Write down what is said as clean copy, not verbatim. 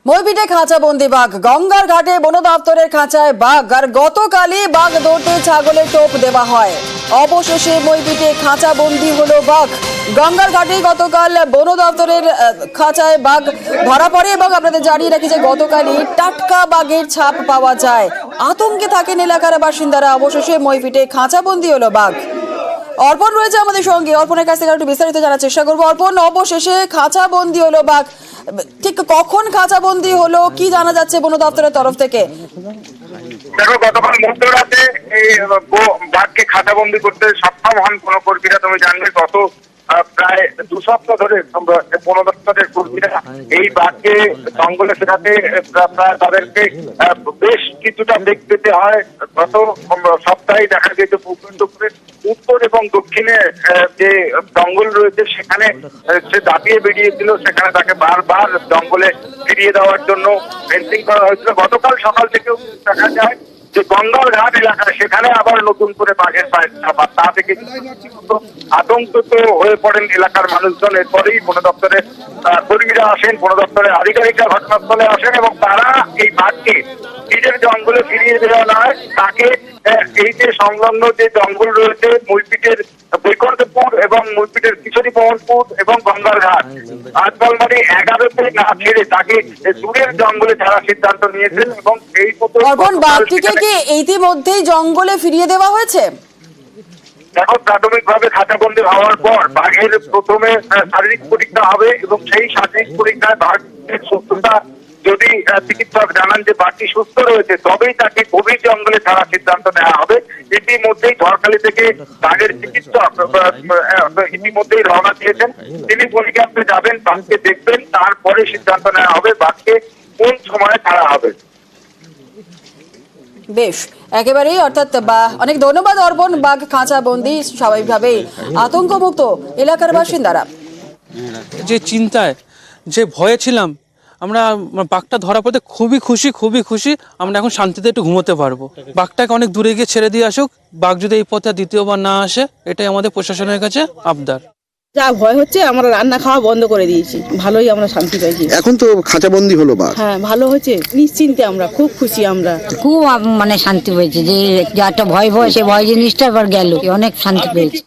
মইপিটে খাঁচাবন্দি বাঘ, গঙ্গার ঘাটে বন দপ্তরের খাঁচায় বাঘ, আর গতকালই বাঘ দৌড়তে ছাগলের টোপ দেওয়া হয়। অবশেষে মইপিটে খাঁচাবন্দি হলো বাঘ। গঙ্গার ঘাটে গতকাল বন দপ্তরের খাঁচায় বাঘ ধরা পড়ে এবং আপনাদের জানিয়ে রাখি যে গতকালই টাটকা বাঘের ছাপ পাওয়া যায়। আতঙ্কে থাকেন এলাকার বাসিন্দারা। অবশেষে মইপিটে খাঁচাবন্দি হলো বাঘ। অর্পণ রয়েছে আমাদের সঙ্গে, অর্পণের কাছ থেকে একটু বিস্তারিত জানার চেষ্টা করবো। অর্পণ, অবশেষে খাঁচাবন্দি হলো বাঘ, ঠিক কখন খাঁচাবন্দি হলো, কি জানা যাচ্ছে বন দপ্তরের তরফ থেকে? দেখো, গতকাল মধ্যরাতে এই বাঘকে খাঁচাবন্দি করতে সক্ষম হন বনকর্মীরা। তুমি জানবে গত প্রায় 2 সপ্তাহ ধরে বন দপ্তরের কর্মীরা এই বাঘকে জঙ্গলে ফেরাতে প্রায় তাদেরকে বেশ কিছুটা বেগ পেতে হয়। গত সপ্তাহে দেখা গেছে ভূখণ্ডপুরের উত্তর এবং দক্ষিণে যে জঙ্গল রয়েছে সেখানে সে দাপিয়ে বেরিয়েছিল, সেখানে তাকে বারবার জঙ্গলে ফিরিয়ে দেওয়ার জন্য ফেন্সিং করা হয়েছিল। গতকাল সকাল থেকেও দেখা যায় যে গঙ্গার ঘাট এলাকায় সেখানে আবার নতুন করে বাঘের পায়ের ছাপ, তা থেকে আতঙ্কিত হয়ে পড়েন এলাকার মানুষজন। এরপরেই বন দপ্তরের কর্মীরা আসেন, বন দপ্তরের আধিকারিকরা ঘটনাস্থলে আসেন এবং তারা এই বাঘকে নিজের জঙ্গলে ফিরিয়ে দেওয়া নয়, তাকে এই যে সংলগ্ন যে জঙ্গল রয়েছে মইপিটের বৈকুণ্ঠপুর এবং মইপিটের কিশোরী মোহনপুর এবং গঙ্গার ঘাট আজমলবাড়ি 11তে না ছেড়ে তাকে দূরের জঙ্গলে ছাড়ার সিদ্ধান্ত নিয়েছেন। এবং এই বাঘটিকে কি ইতিমধ্যেই জঙ্গলে ফিরিয়ে দেওয়া হয়েছে? দেখো, প্রাথমিকভাবে খাঁচাবন্দি হওয়ার পর বাঘের প্রথমে শারীরিক পরীক্ষা হবে এবং সেই শারীরিক পরীক্ষায় বাঘের সুস্থতা যদি চিকিৎসক জানান যে বাঘটি সুস্থ রয়েছে তবেই তাকে গভীর জঙ্গলে ছাড়ার সিদ্ধান্ত নেওয়া হবে। ইতিমধ্যেই ঝড়খালি থেকে বাঘের চিকিৎসক ইতিমধ্যেই রওনা দিয়েছেন। তিনি পরীক্ষাতে যাবেন, বাঘকে দেখবেন, তারপরে সিদ্ধান্ত নেওয়া হবে বাঘকে কোন সময়ে ছাড়া হবে। বেশ, একেবারেই, অর্থাৎ অনেক ধন্যবাদ অর্পণ। বাঘ খাঁচাবন্দি, স্বাভাবিকভাবেই আতঙ্কমুক্ত এলাকার বাসিন্দারা। যে চিন্তায়, যে ভয়ে ছিলাম, আমরা বাঘটা ধরা পড়তে খুবই খুশি। আমরা এখন শান্তিতে একটু ঘুমোতে পারবো। বাঘটাকে অনেক দূরে গিয়ে ছেড়ে দিয়ে আসুক। বাঘ যদি এই পথে দ্বিতীয়বার না আসে, এটাই আমাদের প্রশাসনের কাছে আবদার। যা ভয় হচ্ছে, আমরা রান্না খাওয়া বন্ধ করে দিয়েছি। ভালোই আমরা শান্তি পাইছি। এখন তো খাঁচাবন্দি হলো বাঘ। হ্যাঁ, ভালো হয়েছে, নিশ্চিন্তে আমরা খুব খুশি। আমরা খুব শান্তি পেয়েছি, যে একটা ভয় সে ভয় জিনিসটা আবার গেল, অনেক শান্তি পেয়েছি।